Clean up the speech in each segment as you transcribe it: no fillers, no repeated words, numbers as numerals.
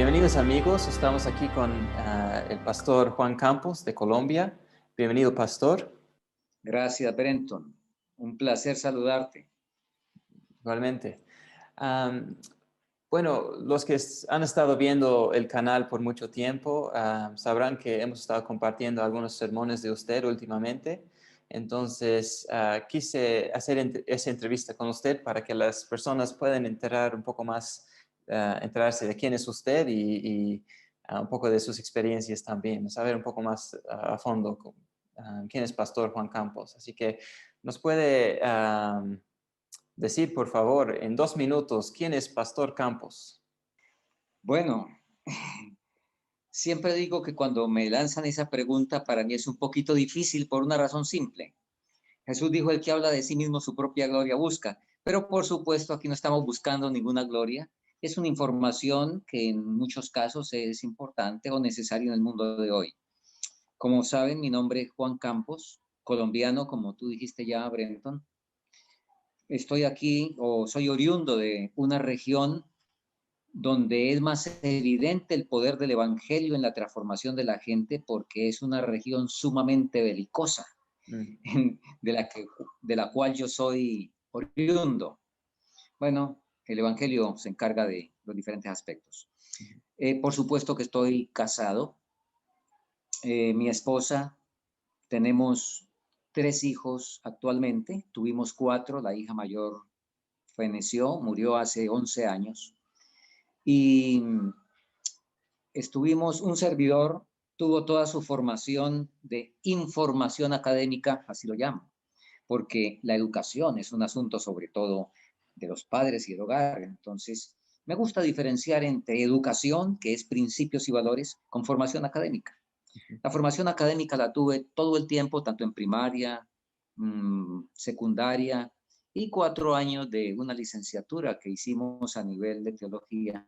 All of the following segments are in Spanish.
Bienvenidos amigos, estamos aquí con el pastor Juan Campos de Colombia. Bienvenido, pastor. Gracias, Brenton. Un placer saludarte. Igualmente. Bueno, los que han estado viendo el canal por mucho tiempo sabrán que hemos estado compartiendo algunos sermones de usted últimamente. Entonces, quise hacer esa entrevista con usted para que las personas puedan enterarse de quién es usted y un poco de sus experiencias también, saber un poco más a fondo quién es Pastor Juan Campos. Así que nos puede decir, por favor, en 2 minutos, ¿quién es Pastor Campos? Bueno, siempre digo que cuando me lanzan esa pregunta, para mí es un poquito difícil por una razón simple. Jesús dijo, el que habla de sí mismo su propia gloria busca. Pero por supuesto, aquí no estamos buscando ninguna gloria. Es una información que en muchos casos es importante o necesaria en el mundo de hoy. Como saben, mi nombre es Juan Campos, colombiano, como tú dijiste ya, Brenton. Estoy aquí o soy oriundo de una región donde es más evidente el poder del evangelio en la transformación de la gente, porque es una región sumamente belicosa, de la cual yo soy oriundo. Bueno, el evangelio se encarga de los diferentes aspectos. Por supuesto que estoy casado. Mi esposa, tenemos 3 hijos actualmente, tuvimos 4, la hija mayor feneció, murió hace 11 años. Y un servidor tuvo toda su formación de información académica, así lo llamo, porque la educación es un asunto sobre todo de los padres y el hogar. Entonces, me gusta diferenciar entre educación, que es principios y valores, con formación académica. La formación académica la tuve todo el tiempo, tanto en primaria, secundaria, y 4 años de una licenciatura que hicimos a nivel de teología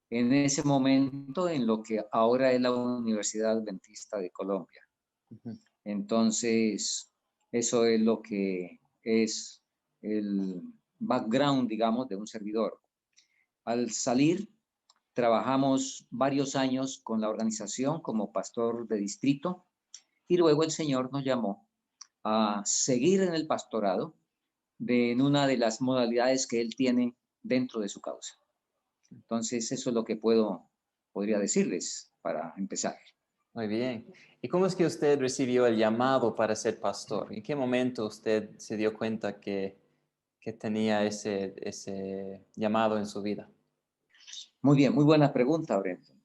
en ese momento en lo que ahora es la Universidad Adventista de Colombia. Entonces, eso es lo que es el background, digamos, de un servidor. Al salir, trabajamos varios años con la organización como pastor de distrito y luego el Señor nos llamó a seguir en el pastorado en una de las modalidades que Él tiene dentro de su causa. Entonces, eso es lo que podría decirles para empezar. Muy bien. ¿Y cómo es que usted recibió el llamado para ser pastor? ¿En qué momento usted se dio cuenta que tenía ese llamado en su vida? Muy bien, muy buena pregunta, Brenton.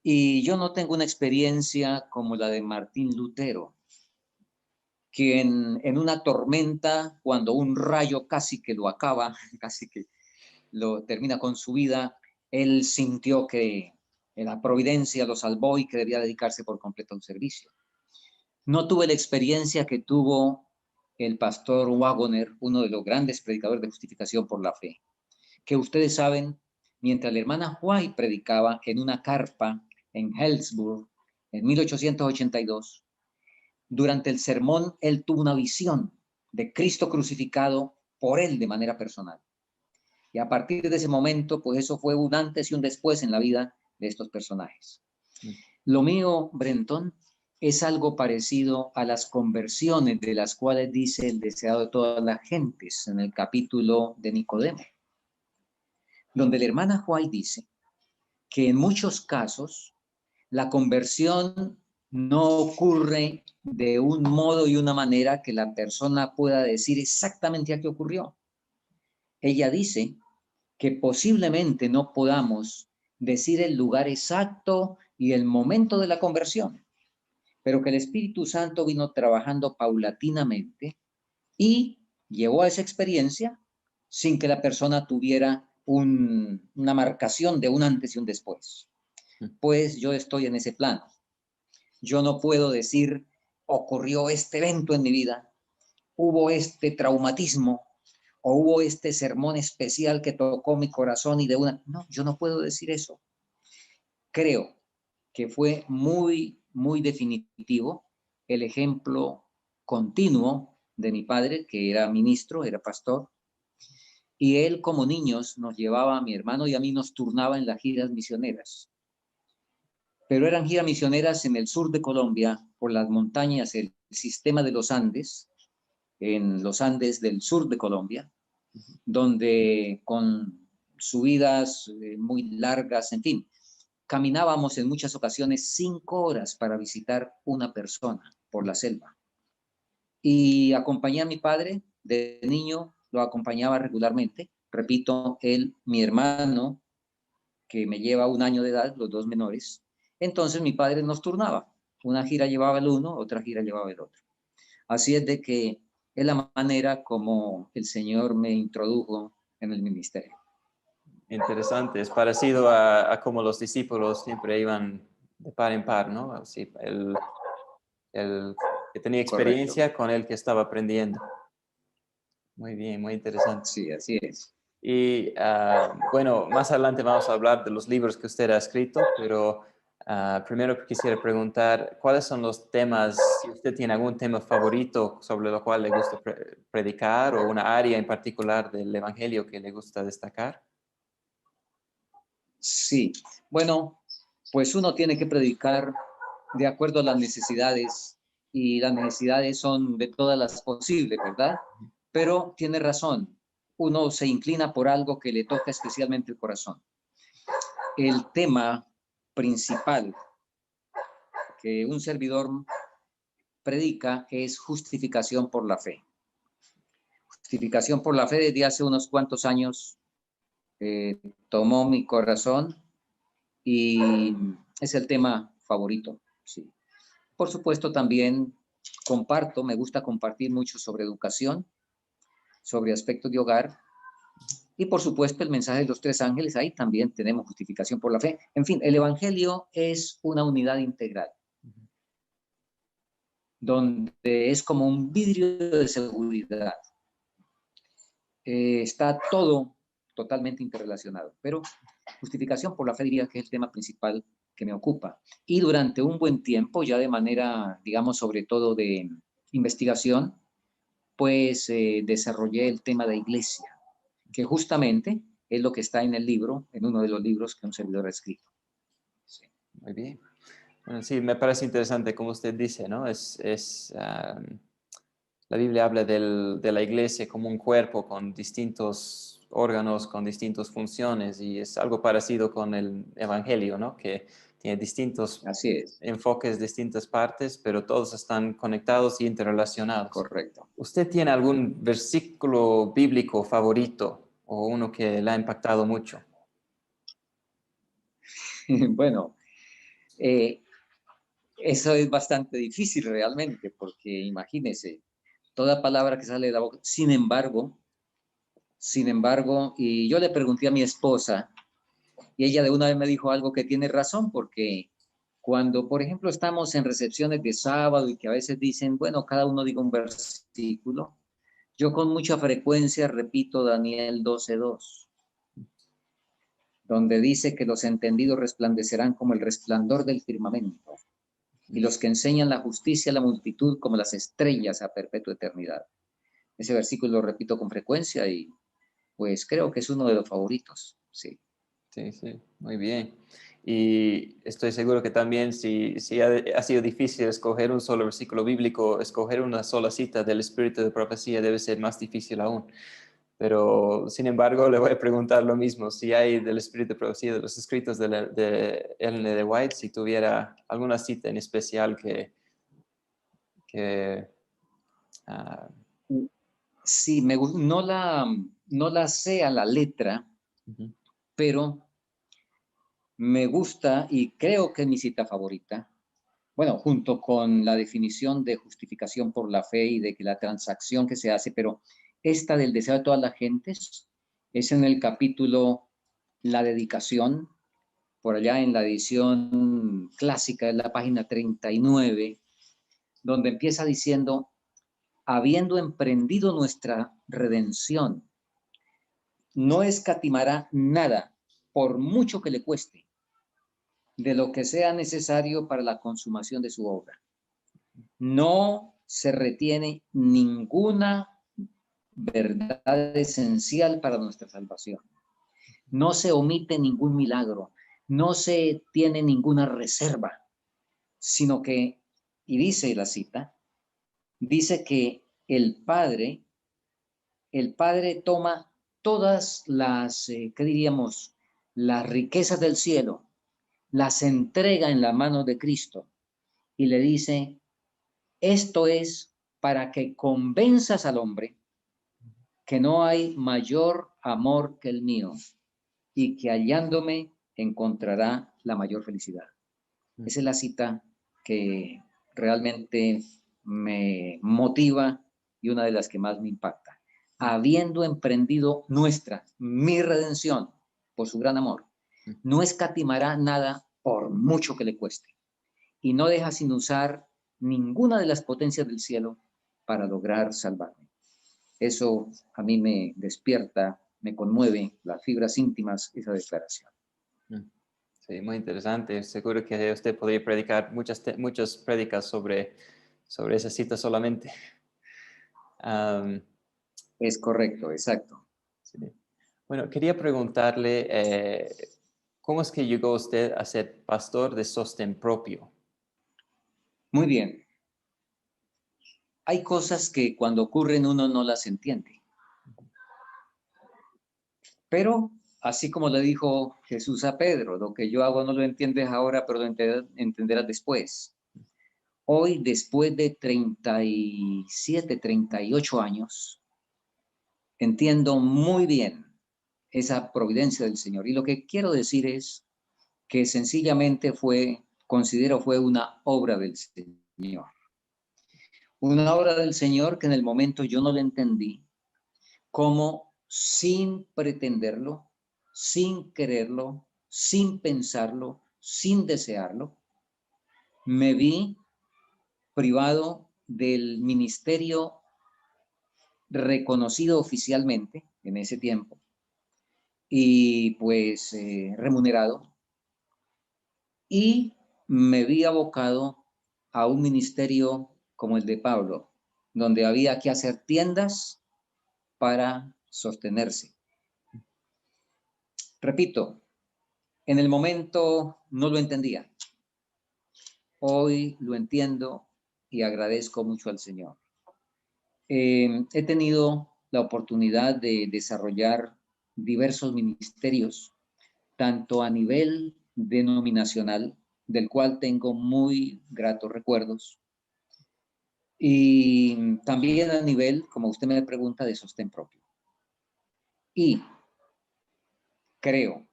Y yo no tengo una experiencia como la de Martín Lutero, quien en una tormenta, cuando un rayo casi que lo acaba, casi que lo termina con su vida, él sintió que la providencia lo salvó y que debía dedicarse por completo a un servicio. No tuve la experiencia que tuvo el pastor Wagoner, uno de los grandes predicadores de justificación por la fe, que ustedes saben, mientras la hermana White predicaba en una carpa en Hillsborough en 1882, durante el sermón él tuvo una visión de Cristo crucificado por él de manera personal. Y a partir de ese momento, pues eso fue un antes y un después en la vida de estos personajes. Lo mío, Brenton, es algo parecido a las conversiones de las cuales dice el deseado de todas las gentes en el capítulo de Nicodemo, donde la hermana White dice que en muchos casos la conversión no ocurre de un modo y una manera que la persona pueda decir exactamente a qué ocurrió. Ella dice que posiblemente no podamos decir el lugar exacto y el momento de la conversión, pero que el Espíritu Santo vino trabajando paulatinamente y llevó a esa experiencia sin que la persona tuviera una marcación de un antes y un después. Pues yo estoy en ese plano. Yo no puedo decir, ocurrió este evento en mi vida, hubo este traumatismo, o hubo este sermón especial que tocó mi corazón y de una... No, yo no puedo decir eso. Creo que fue muy, muy definitivo el ejemplo continuo de mi padre, que era ministro, era pastor, Y él, como niños, nos llevaba a mi hermano y a mí, nos turnaba en las giras misioneras. Pero eran giras misioneras en el sur de Colombia, por las montañas, el sistema de los Andes, en los Andes del sur de Colombia, donde con subidas muy largas, en fin, caminábamos en muchas ocasiones 5 horas para visitar una persona por la selva. Y acompañé a mi padre de niño, lo acompañaba regularmente. Repito, él, mi hermano, que me lleva 1 año de edad, los dos menores. Entonces mi padre nos turnaba. Una gira llevaba el uno, otra gira llevaba el otro. Así es de que es la manera como el Señor me introdujo en el ministerio. Interesante, es parecido a como los discípulos siempre iban de par en par, ¿no? Así, el que tenía Correcto. experiencia con el que estaba aprendiendo. Muy bien, muy interesante. Sí, así es. Y bueno, más adelante vamos a hablar de los libros que usted ha escrito, pero primero quisiera preguntar, ¿cuáles son los temas, si usted tiene algún tema favorito sobre lo cual le gusta predicar o una área en particular del Evangelio que le gusta destacar? Sí, bueno, pues uno tiene que predicar de acuerdo a las necesidades, y las necesidades son de todas las posibles, ¿verdad? Pero tiene razón, uno se inclina por algo que le toca especialmente el corazón. El tema principal que un servidor predica es justificación por la fe. Justificación por la fe desde hace unos cuantos años tomó mi corazón y es el tema favorito, sí. Por supuesto, también me gusta compartir mucho sobre educación, sobre aspectos de hogar, y por supuesto el mensaje de los 3 ángeles. Ahí también tenemos justificación por la fe. En fin, el Evangelio es una unidad integral, donde es como un vidrio de seguridad. Está todo totalmente interrelacionado, pero justificación por la fe diría que es el tema principal que me ocupa. Y durante un buen tiempo, ya de manera, digamos, sobre todo de investigación, pues desarrollé el tema de iglesia, que justamente es lo que está en el libro, en uno de los libros que un servidor ha escrito. Sí. Muy bien. Bueno, sí, me parece interesante como usted dice, ¿no? La Biblia habla de la iglesia como un cuerpo con distintos órganos, con distintas funciones, y es algo parecido con el Evangelio, ¿no? Que tiene distintos Así es, enfoques, distintas partes, pero todos están conectados y interrelacionados. correcto. ¿Usted tiene algún versículo bíblico favorito o uno que le ha impactado mucho? Bueno, eh, eso es bastante difícil realmente, porque imagínese, toda palabra que sale de la boca. Sin embargo, y yo le pregunté a mi esposa, y ella de una vez me dijo algo que tiene razón, porque cuando, por ejemplo, estamos en recepciones de sábado y que a veces dicen, bueno, cada uno diga un versículo, yo con mucha frecuencia repito Daniel 12:2, donde dice que los entendidos resplandecerán como el resplandor del firmamento, y los que enseñan la justicia a la multitud como las estrellas a perpetua eternidad. Ese versículo lo repito con frecuencia y pues creo que es uno de los favoritos, sí. Sí, sí, muy bien. Y estoy seguro que también si ha sido difícil escoger un solo versículo bíblico, escoger una sola cita del espíritu de profecía debe ser más difícil aún. Pero, sin embargo, le voy a preguntar lo mismo. Si hay del espíritu de profecía de los escritos de Ellen de White, si tuviera alguna cita en especial que ah, Sí, no la sé a la letra, ujú, pero me gusta y creo que es mi cita favorita. Bueno, junto con la definición de justificación por la fe y de que la transacción que se hace, pero esta del deseo de todas las gentes es en el capítulo La dedicación, por allá en la edición clásica, en la página 39, donde empieza diciendo, habiendo emprendido nuestra redención, no escatimará nada, por mucho que le cueste, de lo que sea necesario para la consumación de su obra. No se retiene ninguna verdad esencial para nuestra salvación. No se omite ningún milagro, no se tiene ninguna reserva, sino que, y dice la cita, dice que el Padre toma todas las, ¿qué diríamos? Las riquezas del cielo, las entrega en la mano de Cristo y le dice, esto es para que convenzas al hombre que no hay mayor amor que el mío y que hallándome encontrará la mayor felicidad. Esa es la cita que realmente me motiva y una de las que más me impacta. Habiendo emprendido mi redención por su gran amor, no escatimará nada por mucho que le cueste y no deja sin usar ninguna de las potencias del cielo para lograr salvarme. Eso a mí me despierta, me conmueve las fibras íntimas, esa declaración. Sí, muy interesante. Seguro que usted podría predicar muchas prédicas sobre esa cita solamente. Es correcto, exacto. Sí. Bueno, quería preguntarle, ¿cómo es que llegó usted a ser pastor de sostén propio? Muy bien. Hay cosas que cuando ocurren uno no las entiende. Pero, así como le dijo Jesús a Pedro, lo que yo hago no lo entiendes ahora, pero lo entenderás después. Hoy, después de 37, 38 años, entiendo muy bien esa providencia del Señor. Y lo que quiero decir es que sencillamente considero fue una obra del Señor. Una obra del Señor que en el momento yo no la entendí, como sin pretenderlo, sin quererlo, sin pensarlo, sin desearlo, me vi privado del ministerio reconocido oficialmente en ese tiempo y pues remunerado, y me vi abocado a un ministerio como el de Pablo, donde había que hacer tiendas para sostenerse. Repito, en el momento no lo entendía. Hoy lo entiendo y agradezco mucho al Señor. He tenido la oportunidad de desarrollar diversos ministerios, tanto a nivel denominacional, del cual tengo muy gratos recuerdos, y también a nivel, como usted me pregunta, de sostén propio. Y creo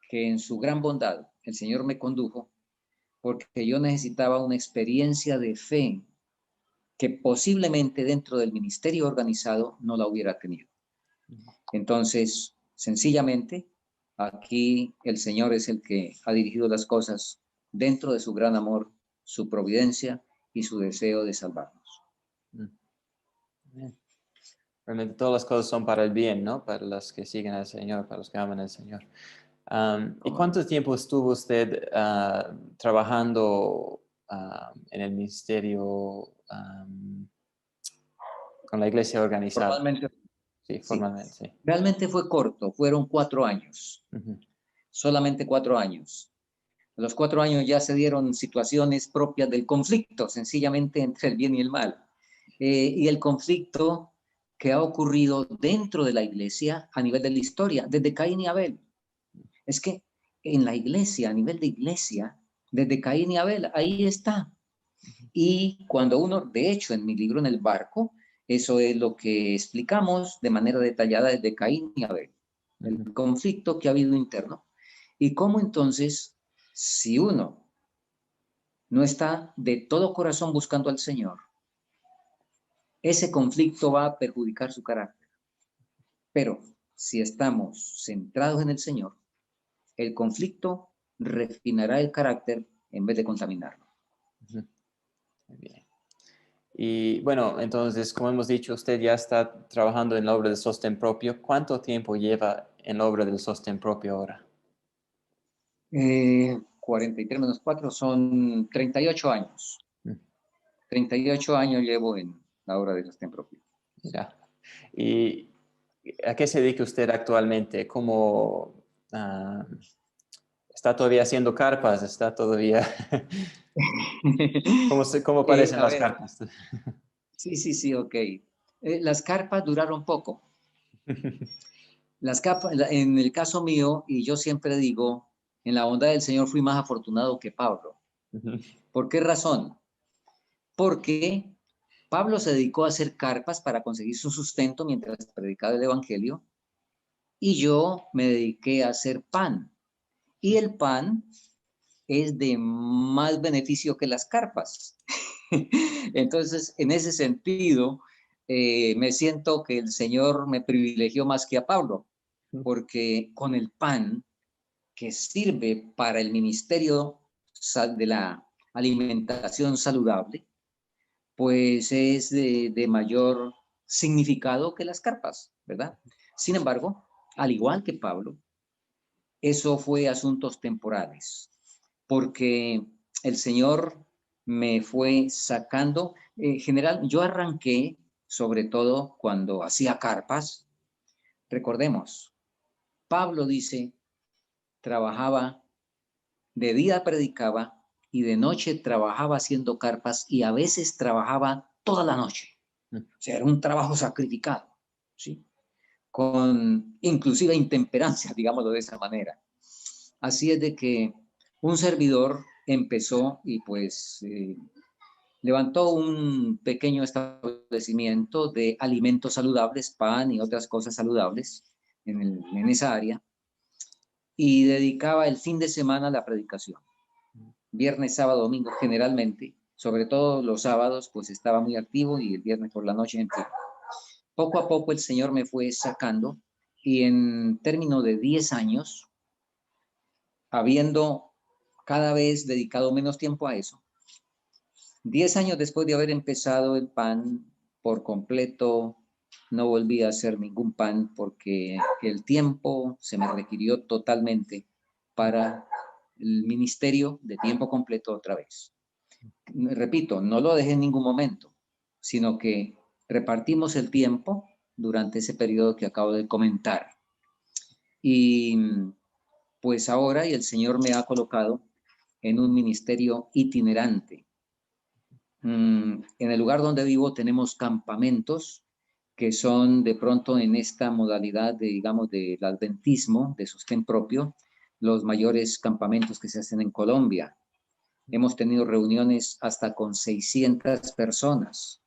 que en su gran bondad el Señor me condujo porque yo necesitaba una experiencia de fe que posiblemente dentro del ministerio organizado no la hubiera tenido. Entonces, sencillamente, aquí el Señor es el que ha dirigido las cosas dentro de su gran amor, su providencia y su deseo de salvarnos. Realmente todas las cosas son para el bien, ¿no? Para los que siguen al Señor, para los que aman al Señor. ¿Y cuánto tiempo estuvo usted trabajando en el ministerio con la iglesia organizada? Formalmente, Sí, sí. formalmente, sí. Realmente fue corto, fueron 4 años, solamente 4 años. A los 4 años ya se dieron situaciones propias del conflicto, sencillamente entre el bien y el mal. Y el conflicto que ha ocurrido dentro de la iglesia a nivel de la historia, desde Caín y Abel. Es que en la iglesia, a nivel de iglesia, desde Caín y Abel, ahí está. Y cuando uno, de hecho, en mi libro En el barco, eso es lo que explicamos de manera detallada desde Caín y Abel, el conflicto que ha habido interno. Y cómo entonces, si uno no está de todo corazón buscando al Señor, ese conflicto va a perjudicar su carácter. Pero si estamos centrados en el Señor, el conflicto refinará el carácter en vez de contaminarlo. Muy bien. Y bueno, entonces, como hemos dicho, usted ya está trabajando en la obra de sostén propio. ¿Cuánto tiempo lleva en la obra del sostén propio ahora? 43 menos 4 son 38 años. 38 años llevo en la obra de sostén propio. Ya. ¿Y a qué se dedica usted actualmente? ¿Cómo está todavía haciendo carpas? ¿Está todavía... ¿Cómo parecen A las ver, carpas? sí, ok. Las carpas duraron poco. Las capas, en el caso mío, y yo siempre digo, en la bondad del Señor fui más afortunado que Pablo. ¿Por qué razón? Porque Pablo se dedicó a hacer carpas para conseguir su sustento mientras predicaba el Evangelio, y yo me dediqué a hacer pan. Y el pan es de más beneficio que las carpas. Entonces, en ese sentido, me siento que el Señor me privilegió más que a Pablo, porque con el pan que sirve para el ministerio de la alimentación saludable, pues es de mayor significado que las carpas, ¿verdad? Sin embargo, al igual que Pablo, eso fue asuntos temporales, porque el Señor me fue sacando, general, yo arranqué sobre todo cuando hacía carpas. Recordemos, Pablo dice, trabajaba, de día predicaba y de noche trabajaba haciendo carpas y a veces trabajaba toda la noche. O sea, era un trabajo sacrificado, ¿sí? Con inclusive intemperancia, digámoslo de esa manera. Así es de que un servidor empezó y pues levantó un pequeño establecimiento de alimentos saludables, pan y otras cosas saludables en esa área, y dedicaba el fin de semana a la predicación. Viernes, sábado, domingo generalmente, sobre todo los sábados, pues estaba muy activo y el viernes por la noche en fin. Poco a poco el Señor me fue sacando y en términos de 10 años, habiendo cada vez dedicado menos tiempo a eso, 10 años después de haber empezado el pan por completo, no volví a hacer ningún pan porque el tiempo se me requirió totalmente para el ministerio de tiempo completo otra vez. Repito, no lo dejé en ningún momento, sino que repartimos el tiempo durante ese periodo que acabo de comentar. Y pues ahora y el Señor me ha colocado en un ministerio itinerante. En el lugar donde vivo tenemos campamentos que son de pronto en esta modalidad de, digamos, del adventismo, de sostén propio, los mayores campamentos que se hacen en Colombia. Hemos tenido reuniones hasta con 600 personas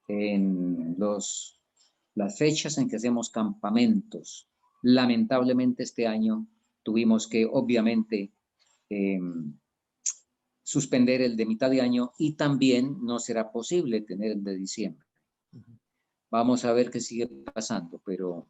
en las fechas en que hacemos campamentos. Lamentablemente este año tuvimos que, obviamente, eh, suspender el de mitad de año y también no será posible tener el de diciembre. Vamos a ver qué sigue pasando, pero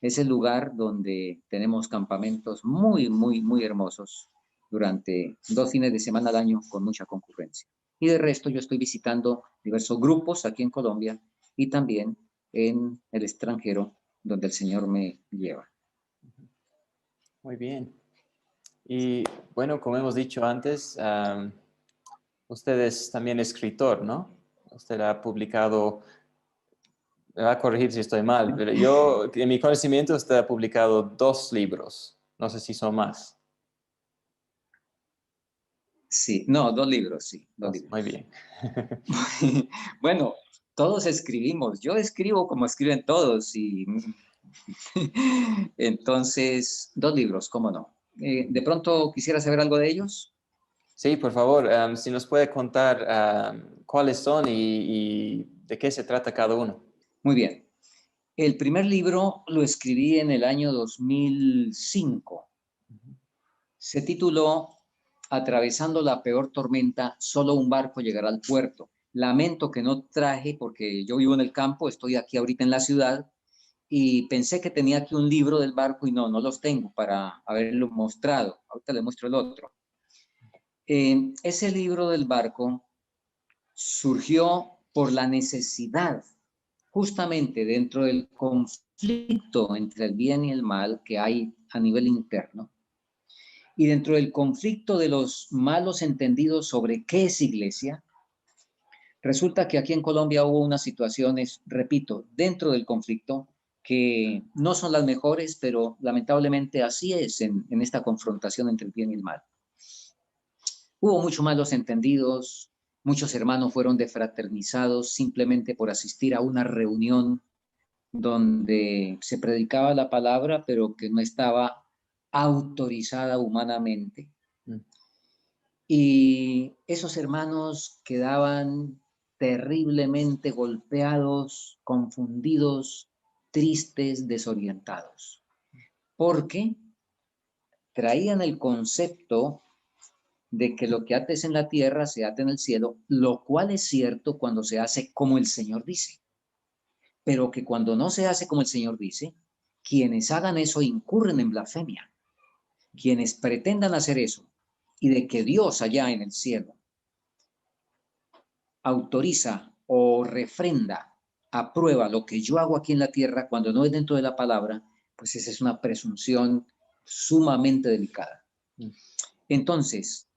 es el lugar donde tenemos campamentos muy hermosos durante 2 fines de semana al año con mucha concurrencia. Y de resto yo estoy visitando diversos grupos aquí en Colombia y también en el extranjero donde el Señor me lleva. Muy bien. Y bueno, como hemos dicho antes, usted es también escritor, ¿no? Usted ha publicado, me va a corregir si estoy mal, pero yo, en mi conocimiento, usted ha publicado 2 libros. No sé si son más. Sí, no, 2 libros, sí, 2 Muy libros. bien. Bueno, todos escribimos. Yo escribo como escriben todos y entonces 2 libros, ¿cómo no? ¿De pronto quisiera saber algo de ellos? Sí, por favor, si nos puede contar cuáles son y de qué se trata cada uno. Muy bien. El primer libro lo escribí en el año 2005. Se tituló Atravesando la peor tormenta, solo un barco llegará al puerto. Lamento que no traje porque yo vivo en el campo, estoy aquí ahorita en la ciudad y pensé que tenía aquí un libro del barco y no los tengo para haberlo mostrado. Ahorita le muestro el otro. Ese libro del barco surgió por la necesidad, justamente dentro del conflicto entre el bien y el mal que hay a nivel interno, y dentro del conflicto de los malos entendidos sobre qué es iglesia. Resulta que aquí en Colombia hubo unas situaciones, repito, dentro del conflicto, que no son las mejores, pero lamentablemente así es en esta confrontación entre el bien y el mal. Hubo muchos malos entendidos, muchos hermanos fueron defraternizados simplemente por asistir a una reunión donde se predicaba la palabra, pero que no estaba autorizada humanamente. Y esos hermanos quedaban terriblemente golpeados, confundidos, tristes, desorientados, porque traían el concepto de que lo que ates en la tierra se ate en el cielo, lo cual es cierto cuando se hace como el Señor dice, pero que cuando no se hace como el Señor dice, quienes hagan eso incurren en blasfemia. Quienes pretendan hacer eso y de que Dios allá en el cielo autoriza o refrenda, aprueba lo que yo hago aquí en la tierra cuando no es dentro de la palabra, pues esa es una presunción sumamente delicada. Entonces,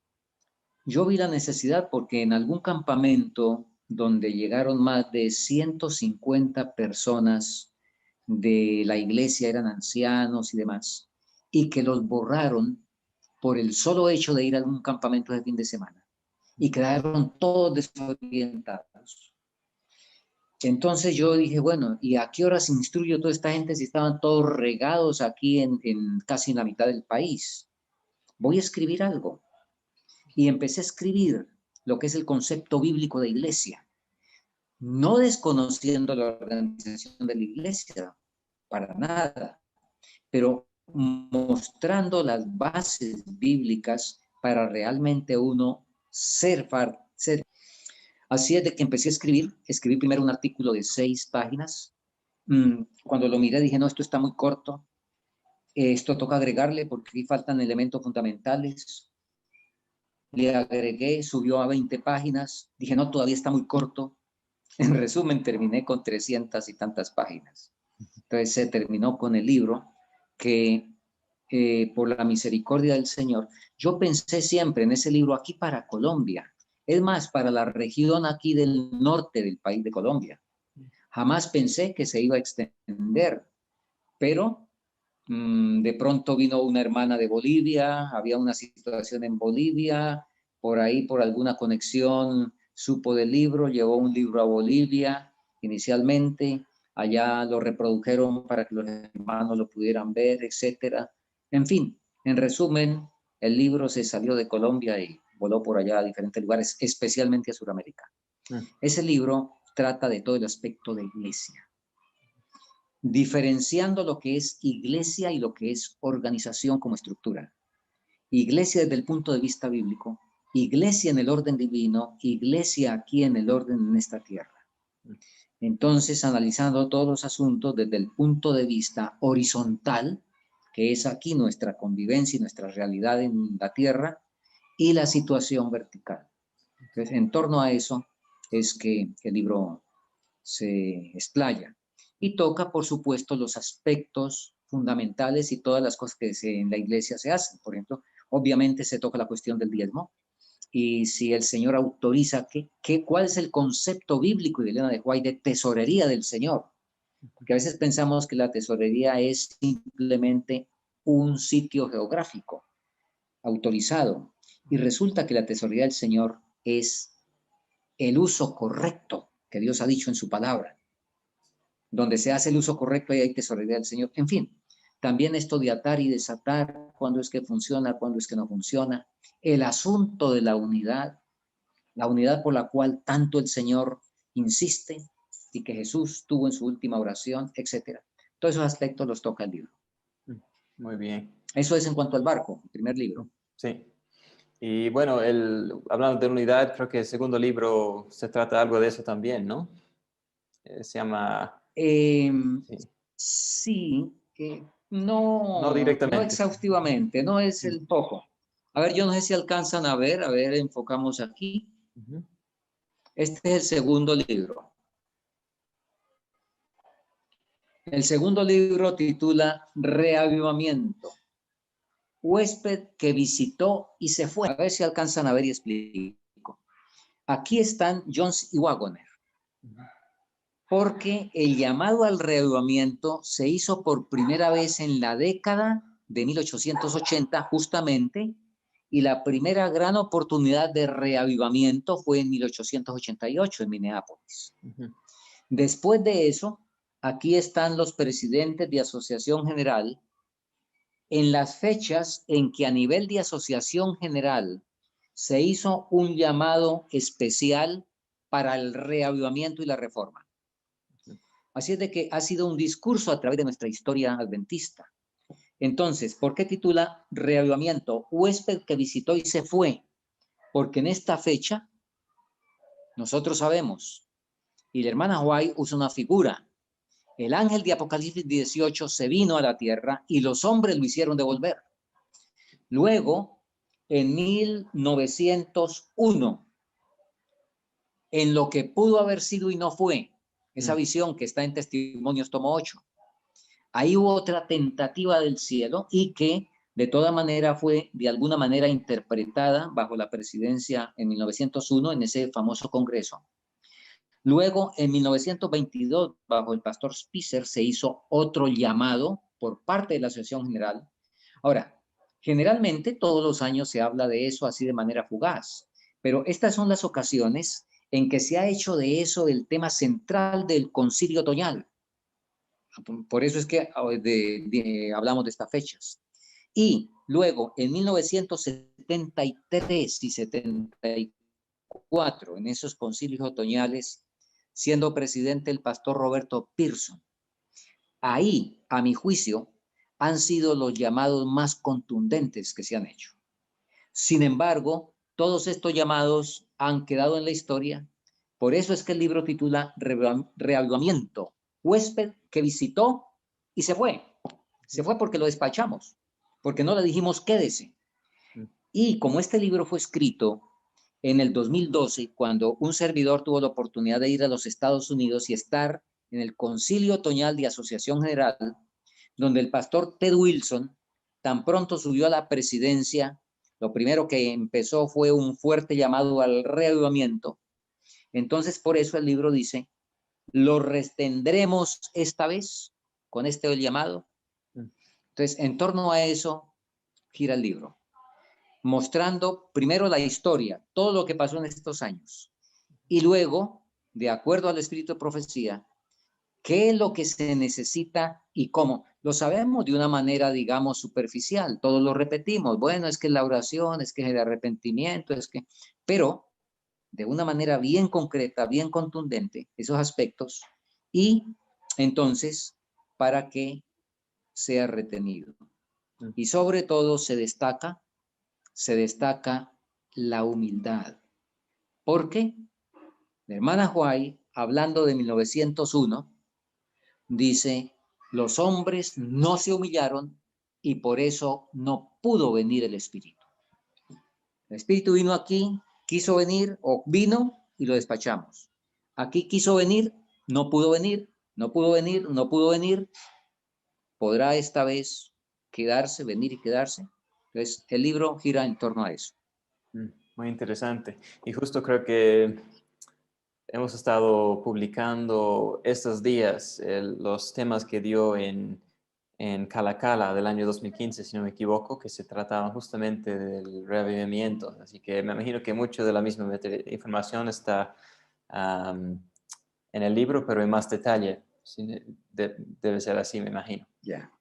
yo vi la necesidad porque en algún campamento donde llegaron más de 150 personas de la iglesia, eran ancianos y demás, y que los borraron por el solo hecho de ir a un campamento de fin de semana, y quedaron todos desorientados. Entonces yo dije, bueno, ¿y a qué horas instruyo toda esta gente si estaban todos regados aquí en casi en la mitad del país? Voy a escribir algo. Y empecé a escribir lo que es el concepto bíblico de iglesia, no desconociendo la organización de la iglesia, para nada, pero mostrando las bases bíblicas para realmente uno ser. Así es de que empecé a escribí primero un artículo de 6 páginas. Cuando lo miré dije, no, esto está muy corto, esto toca agregarle porque aquí faltan elementos fundamentales. Le agregué, subió a 20 páginas, dije, no, todavía está muy corto. En resumen, terminé con 300 y tantas páginas. Entonces se terminó con el libro que, por la misericordia del Señor, yo pensé siempre en ese libro aquí para Colombia, es más, para la región aquí del norte del país de Colombia. Jamás pensé que se iba a extender, pero de pronto vino una hermana de Bolivia, había una situación en Bolivia, por ahí, por alguna conexión, supo del libro, llevó un libro a Bolivia inicialmente, allá lo reprodujeron para que los hermanos lo pudieran ver, etcétera. En fin, en resumen, el libro se salió de Colombia y voló por allá a diferentes lugares, especialmente a Sudamérica. Ese libro trata de todo el aspecto de iglesia, diferenciando lo que es iglesia y lo que es organización como estructura. Iglesia desde el punto de vista bíblico, iglesia en el orden divino, iglesia aquí en el orden en esta tierra. Entonces, analizando todos los asuntos desde el punto de vista horizontal, que es aquí nuestra convivencia y nuestra realidad en la tierra, y la situación vertical. Entonces, en torno a eso es que el libro se explaya y toca, por supuesto, los aspectos fundamentales y todas las cosas que en la iglesia se hacen. Por ejemplo, obviamente se toca la cuestión del diezmo y si el Señor autoriza, ¿cuál es el concepto bíblico de Elena de White de tesorería del Señor? Porque a veces pensamos que la tesorería es simplemente un sitio geográfico autorizado y resulta que la tesorería del Señor es el uso correcto que Dios ha dicho en su palabra. Donde se hace el uso correcto, ahí hay tesorería del Señor. En fin, también esto de atar y desatar, cuándo es que funciona, cuándo es que no funciona. El asunto de la unidad por la cual tanto el Señor insiste y que Jesús tuvo en su última oración, etc. Todos esos aspectos los toca el libro. Muy bien. Eso es en cuanto al barco, el primer libro. Sí. Y bueno, hablando de unidad, creo que el segundo libro se trata algo de eso también, ¿no? Se llama... Sí, No no directamente. exhaustivamente, no es el todo. A ver, yo no sé si alcanzan a ver, enfocamos aquí. Este es el segundo libro. El segundo libro titula Reavivamiento. Huésped que visitó y se fue. A ver si alcanzan a ver y explico. Aquí están Jones y Waggoner, porque el llamado al reavivamiento se hizo por primera vez en la década de 1880 justamente, y la primera gran oportunidad de reavivamiento fue en 1888 en Minneapolis. Después de eso, aquí están los presidentes de Asociación General en las fechas en que a nivel de Asociación General se hizo un llamado especial para el reavivamiento y la reforma. Así es de que ha sido un discurso a través de nuestra historia adventista. Entonces, ¿por qué titula Reavivamiento? Huésped que visitó y se fue. Porque en esta fecha, nosotros sabemos, y la hermana White usa una figura. El ángel de Apocalipsis 18 se vino a la tierra y los hombres lo hicieron devolver. Luego, en 1901, en lo que pudo haber sido y no fue, esa visión que está en Testimonios tomo 8, ahí hubo otra tentativa del cielo y que de toda manera fue de alguna manera interpretada bajo la presidencia en 1901 en ese famoso congreso. Luego, en 1922, bajo el pastor Spicer, se hizo otro llamado por parte de la Asociación General. Ahora, generalmente todos los años se habla de eso así de manera fugaz, pero estas son las ocasiones en que se ha hecho de eso el tema central del Concilio Otoñal. Por eso es que hablamos de estas fechas. Y luego, en 1973 y 74, en esos concilios otoñales, siendo presidente el pastor Roberto Pearson, ahí, a mi juicio, han sido los llamados más contundentes que se han hecho. Sin embargo, todos estos llamados han quedado en la historia. Por eso es que el libro titula Reavivamiento, huésped que visitó y se fue. Se fue porque lo despachamos, porque no le dijimos quédese. Y como este libro fue escrito en el 2012, cuando un servidor tuvo la oportunidad de ir a los Estados Unidos y estar en el Concilio Otoñal de Asociación General, donde el pastor Ted Wilson tan pronto subió a la presidencia, lo primero que empezó fue un fuerte llamado al reavivamiento. Entonces, por eso el libro dice, ¿lo retendremos esta vez con este llamado? Entonces, en torno a eso gira el libro, mostrando primero la historia, todo lo que pasó en estos años, y luego, de acuerdo al espíritu de profecía, qué es lo que se necesita y cómo. Lo sabemos de una manera, digamos, superficial, todos lo repetimos, bueno, es que la oración, es que el arrepentimiento, es que, pero de una manera bien concreta, bien contundente, esos aspectos, y entonces, para que sea retenido. Y sobre todo se destaca la humildad. Porque la hermana White, hablando de 1901, dice, los hombres no se humillaron y por eso no pudo venir el Espíritu. El Espíritu vino aquí, quiso venir o vino y lo despachamos. Aquí quiso venir, no pudo venir, no pudo venir, no pudo venir. ¿Podrá esta vez quedarse, venir y quedarse? Entonces, el libro gira en torno a eso. Muy interesante. Y justo creo que hemos estado publicando estos días los temas que dio en Cala del año 2015, si no me equivoco, que se trataban justamente del reavivamiento. Así que me imagino que mucho de la misma información está en el libro, pero en más detalle. Sí, debe ser así, me imagino. Ya.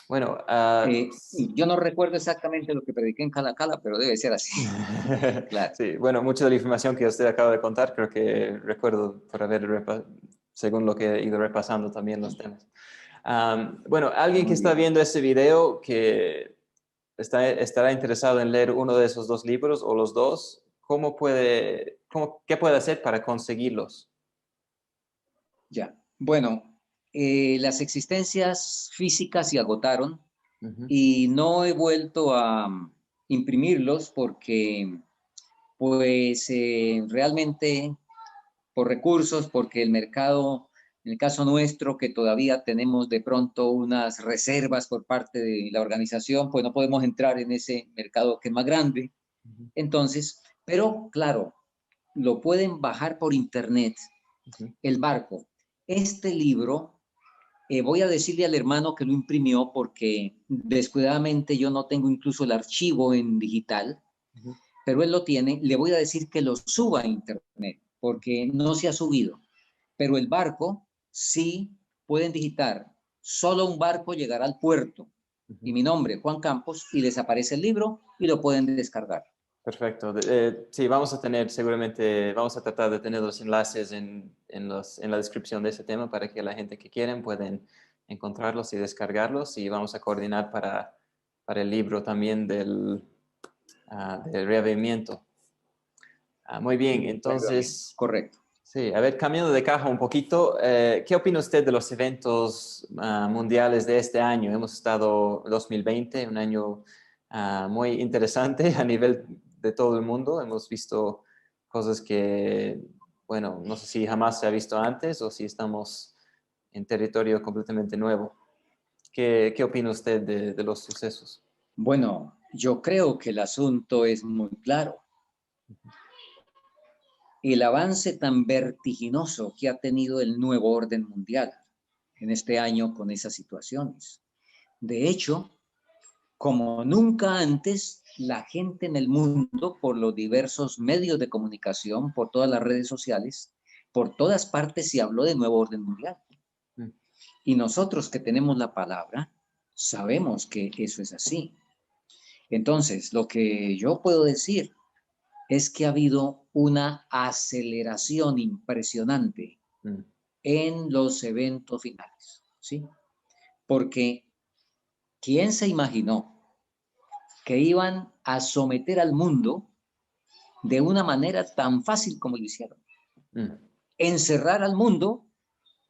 Bueno, yo no recuerdo exactamente lo que prediqué en Cala, pero debe ser así. Claro. Sí, bueno, mucha de la información que usted acaba de contar, creo que recuerdo por haber, según lo que he ido repasando también los temas. Bueno, alguien que está viendo este video que estará interesado en leer uno de esos dos libros o los dos, ¿qué puede hacer para conseguirlos? Ya, bueno, las existencias físicas se agotaron y no he vuelto a imprimirlos porque, pues, realmente por recursos, porque el mercado, en el caso nuestro, que todavía tenemos de pronto unas reservas por parte de la organización, pues no podemos entrar en ese mercado que es más grande. Entonces, Pero claro, lo pueden bajar por internet, el barco. Este libro, voy a decirle al hermano que lo imprimió porque descuidadamente yo no tengo incluso el archivo en digital, pero él lo tiene. Le voy a decir que lo suba a internet porque no se ha subido. Pero el barco sí pueden digitar. Solo un barco llegará al puerto. Y mi nombre, Juan Campos, y les aparece el libro y lo pueden descargar. Perfecto. Sí, vamos a tener seguramente, vamos a tratar de tener los enlaces en la descripción de ese tema para que la gente que quieren pueden encontrarlos y descargarlos y vamos a coordinar para el libro también del reavivamiento. Muy bien, entonces, correcto. sí, a ver, cambiando de caja un poquito, ¿qué opina usted de los eventos mundiales de este año? Hemos estado 2020, un año muy interesante a nivel de todo el mundo. Hemos visto cosas que, bueno, no sé si jamás se ha visto antes o si estamos en territorio completamente nuevo. ¿Qué opina usted de los sucesos? Bueno, yo creo que el asunto es muy claro. El avance tan vertiginoso que ha tenido el nuevo orden mundial en este año con esas situaciones. De hecho, como nunca antes, la gente en el mundo, por los diversos medios de comunicación, por todas las redes sociales, por todas partes se habló de nuevo orden mundial. Y nosotros que tenemos la palabra, sabemos que eso es así. Entonces, lo que yo puedo decir es que ha habido una aceleración impresionante en los eventos finales, ¿sí? Porque ¿quién se imaginó que iban a someter al mundo de una manera tan fácil como lo hicieron? Encerrar al mundo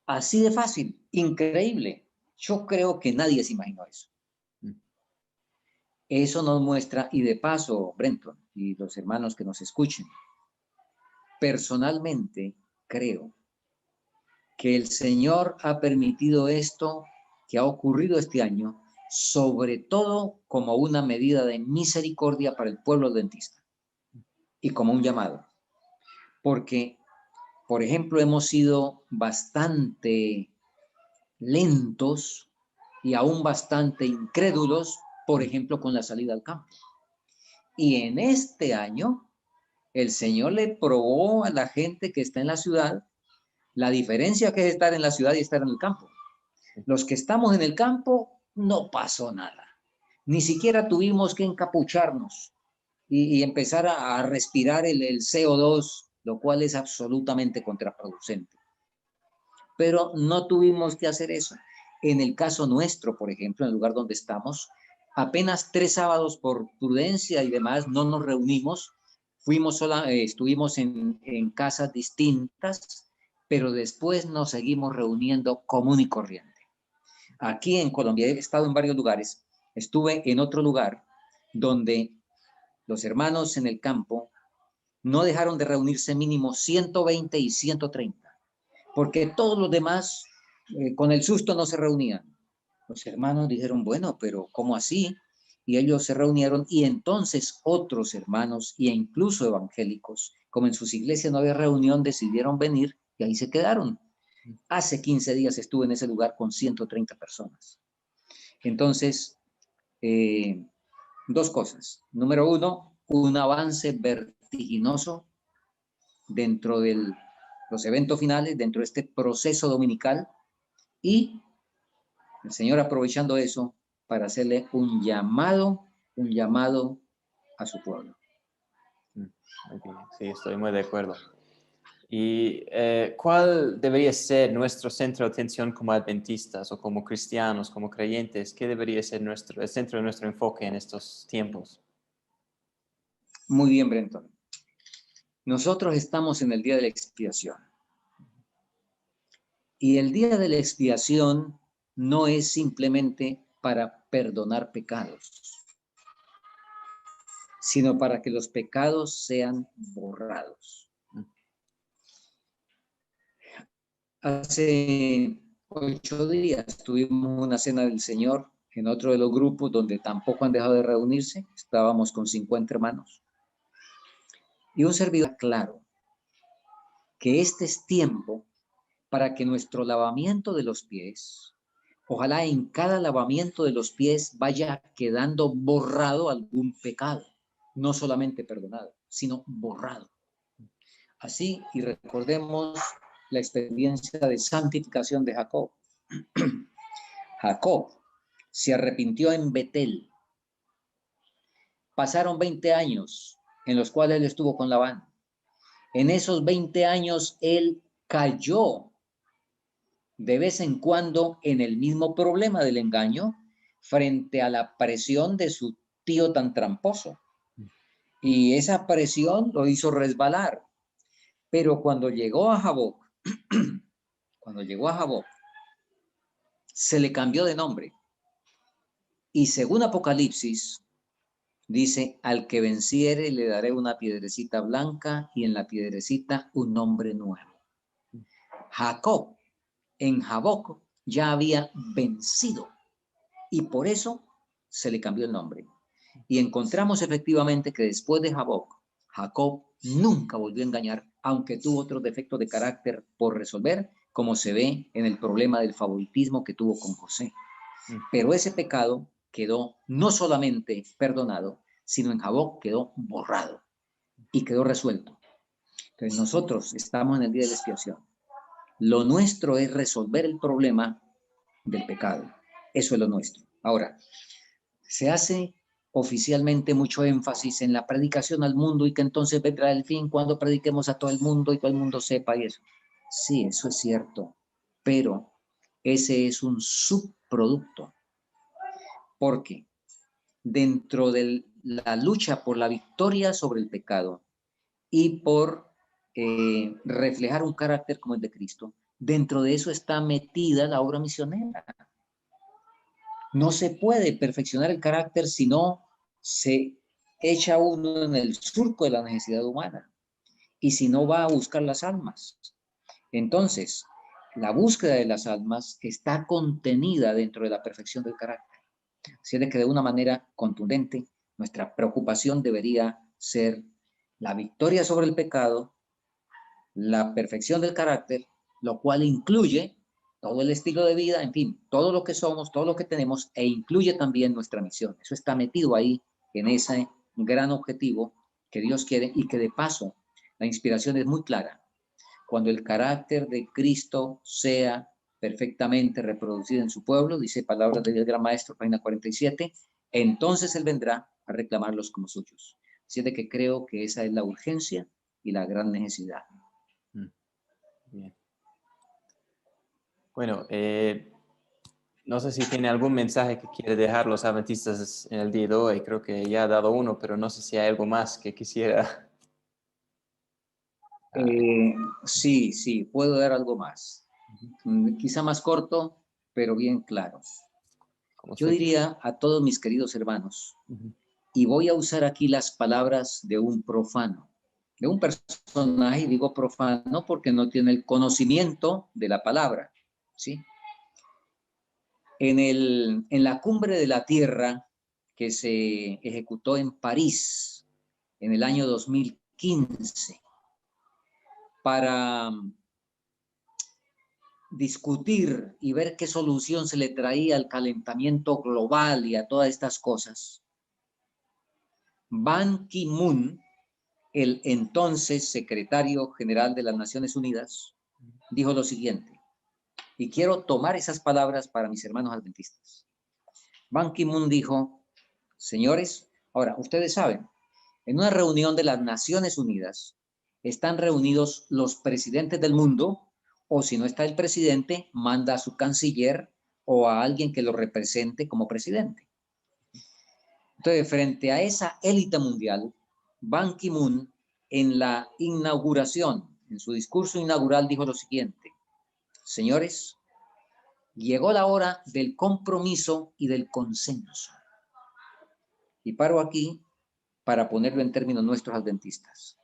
así de fácil, increíble. Yo creo que nadie se imaginó eso. Eso nos muestra, y de paso, Brenton y los hermanos que nos escuchen, personalmente creo que el Señor ha permitido esto que ha ocurrido este año, sobre todo como una medida de misericordia para el pueblo adventista y como un llamado. Porque, por ejemplo, hemos sido bastante lentos y aún bastante incrédulos, por ejemplo, con la salida al campo. Y en este año, el Señor le probó a la gente que está en la ciudad la diferencia que es estar en la ciudad y estar en el campo. Los que estamos en el campo, no pasó nada. Ni siquiera tuvimos que encapucharnos y empezar a respirar el CO2, lo cual es absolutamente contraproducente. Pero no tuvimos que hacer eso. En el caso nuestro, por ejemplo, en el lugar donde estamos, apenas 3 sábados por prudencia y demás no nos reunimos. Estuvimos en casas distintas, pero después nos seguimos reuniendo común y corriente. Aquí en Colombia he estado en varios lugares. Estuve en otro lugar donde los hermanos en el campo no dejaron de reunirse mínimo 120 y 130, porque todos los demás con el susto no se reunían. Los hermanos dijeron, bueno, pero ¿cómo así? Y ellos se reunieron y entonces otros hermanos e incluso evangélicos, como en sus iglesias no había reunión, decidieron venir y ahí se quedaron. Hace 15 días estuve en ese lugar con 130 personas. Entonces, 2 cosas. Número 1, un avance vertiginoso dentro de los eventos finales, dentro de este proceso dominical, y el Señor aprovechando eso para hacerle un llamado a su pueblo. Sí, estoy muy de acuerdo. ¿Y cuál debería ser nuestro centro de atención como adventistas o como cristianos, como creyentes? ¿Qué debería ser el centro de nuestro enfoque en estos tiempos? Muy bien, Brenton. Nosotros estamos en el día de la expiación. Y el día de la expiación no es simplemente para perdonar pecados, sino para que los pecados sean borrados. Hace 8 días tuvimos una cena del Señor en otro de los grupos donde tampoco han dejado de reunirse. Estábamos con 50 hermanos. Y un servidor claro que este es tiempo para que nuestro lavamiento de los pies, ojalá en cada lavamiento de los pies vaya quedando borrado algún pecado, no solamente perdonado, sino borrado. Así, y recordemos la experiencia de santificación de Jacob. Jacob se arrepintió en Betel. Pasaron 20 años en los cuales él estuvo con Labán. En esos 20 años él cayó de vez en cuando en el mismo problema del engaño frente a la presión de su tío tan tramposo. Y esa presión lo hizo resbalar. Pero cuando llegó a Jaboc, se le cambió de nombre. Y según Apocalipsis, dice, al que venciere le daré una piedrecita blanca y en la piedrecita un nombre nuevo. Jacob en Jaboc ya había vencido y por eso se le cambió el nombre. Y encontramos efectivamente que después de Jaboc, Jacob nunca volvió a engañar, aunque tuvo otros defectos de carácter por resolver, como se ve en el problema del favoritismo que tuvo con José. Pero ese pecado quedó no solamente perdonado, sino en Jaboc quedó borrado y quedó resuelto. Entonces nosotros estamos en el día de la expiación. Lo nuestro es resolver el problema del pecado. Eso es lo nuestro. Ahora, se hace oficialmente mucho énfasis en la predicación al mundo y que entonces vendrá el fin cuando prediquemos a todo el mundo y todo el mundo sepa y eso. Sí, eso es cierto, pero ese es un subproducto. Porque dentro de la lucha por la victoria sobre el pecado y por reflejar un carácter como el de Cristo, dentro de eso está metida la obra misionera. No se puede perfeccionar el carácter si no se echa uno en el surco de la necesidad humana y si no va a buscar las almas. Entonces, la búsqueda de las almas está contenida dentro de la perfección del carácter. Así es de que de una manera contundente, nuestra preocupación debería ser la victoria sobre el pecado, la perfección del carácter, lo cual incluye todo el estilo de vida, en fin, todo lo que somos, todo lo que tenemos, e incluye también nuestra misión. Eso está metido ahí en ese gran objetivo que Dios quiere y que de paso la inspiración es muy clara. Cuando el carácter de Cristo sea perfectamente reproducido en su pueblo, dice palabras del gran maestro, página 47, entonces Él vendrá a reclamarlos como suyos. Así es de que creo que esa es la urgencia y la gran necesidad. Bien. Bueno, no sé si tiene algún mensaje que quiere dejar los adventistas en el día de hoy. Creo que ya ha dado uno, pero no sé si hay algo más que quisiera. Sí, puedo dar algo más. Quizá más corto, pero bien claro. Yo diría a todos mis queridos hermanos, y voy a usar aquí las palabras de un profano, de un personaje, y digo profano porque no tiene el conocimiento de la palabra, ¿sí? En la cumbre de la Tierra que se ejecutó en París en el año 2015 para discutir y ver qué solución se le traía al calentamiento global y a todas estas cosas, Ban Ki-moon, el entonces secretario general de las Naciones Unidas, dijo lo siguiente, y quiero tomar esas palabras para mis hermanos adventistas. Ban Ki-moon dijo, señores, ahora, ustedes saben, en una reunión de las Naciones Unidas están reunidos los presidentes del mundo, o si no está el presidente, manda a su canciller o a alguien que lo represente como presidente. Entonces, frente a esa élite mundial, Ban Ki-moon en la inauguración, en su discurso inaugural, dijo lo siguiente, señores, llegó la hora del compromiso y del consenso. Y paro aquí para ponerlo en términos nuestros adventistas.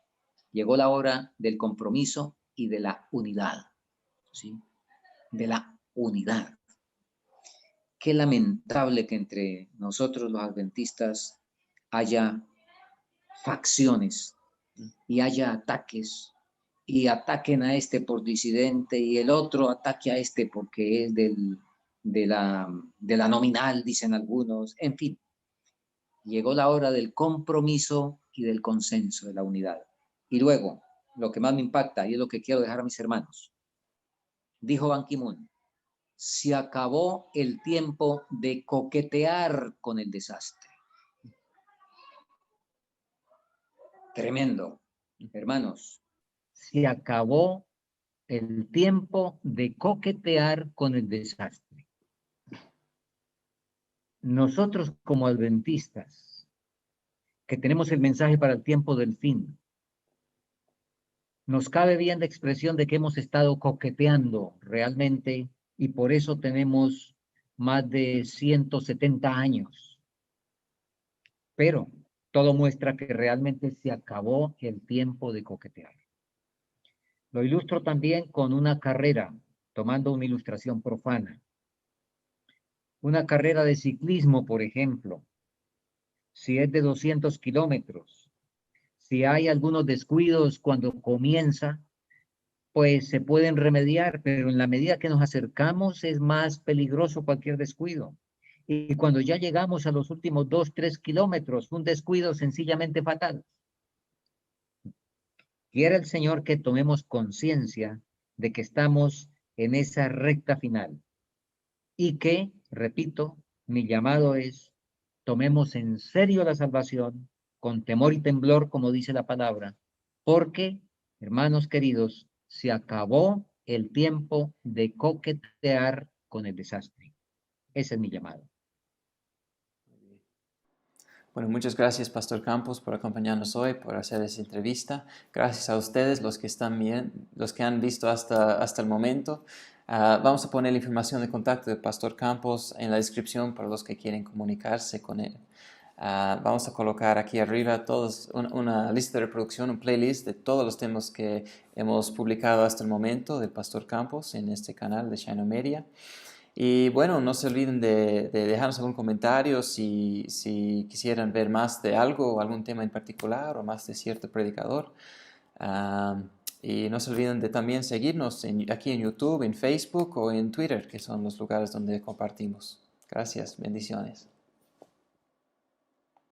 Llegó la hora del compromiso y de la unidad, ¿sí? De la unidad. Qué lamentable que entre nosotros los adventistas haya facciones y haya ataques y ataquen a este por disidente y el otro ataque a este porque es de la nominal, dicen algunos. En fin, llegó la hora del compromiso y del consenso, de la unidad. Y luego, lo que más me impacta y es lo que quiero dejar a mis hermanos, dijo Ban Ki-moon, se acabó el tiempo de coquetear con el desastre. Tremendo, hermanos. Se acabó el tiempo de coquetear con el desastre. Nosotros como adventistas, que tenemos el mensaje para el tiempo del fin, nos cabe bien la expresión de que hemos estado coqueteando realmente y por eso tenemos más de 170 años. Pero todo muestra que realmente se acabó el tiempo de coquetear. Lo ilustro también con una carrera, tomando una ilustración profana. Una carrera de ciclismo, por ejemplo, si es de 200 kilómetros, si hay algunos descuidos cuando comienza, pues se pueden remediar, pero en la medida que nos acercamos es más peligroso cualquier descuido. Y cuando ya llegamos a los últimos 2, 3 kilómetros, un descuido sencillamente fatal. Quiere el Señor que tomemos conciencia de que estamos en esa recta final y que, repito, mi llamado es, tomemos en serio la salvación con temor y temblor, como dice la palabra, porque, hermanos queridos, se acabó el tiempo de coquetear con el desastre. Ese es mi llamado. Bueno, muchas gracias, Pastor Campos, por acompañarnos hoy, por hacer esta entrevista. Gracias a ustedes, los que están bien, los que han visto hasta el momento. Vamos a poner la información de contacto de Pastor Campos en la descripción para los que quieren comunicarse con él. Vamos a colocar aquí arriba una lista de reproducción, un playlist de todos los temas que hemos publicado hasta el momento del Pastor Campos en este canal de Shino Media. Y bueno, no se olviden de dejarnos algún comentario si quisieran ver más de algo o algún tema en particular o más de cierto predicador. Y no se olviden de también seguirnos aquí en YouTube, en Facebook o en Twitter, que son los lugares donde compartimos. Gracias, bendiciones.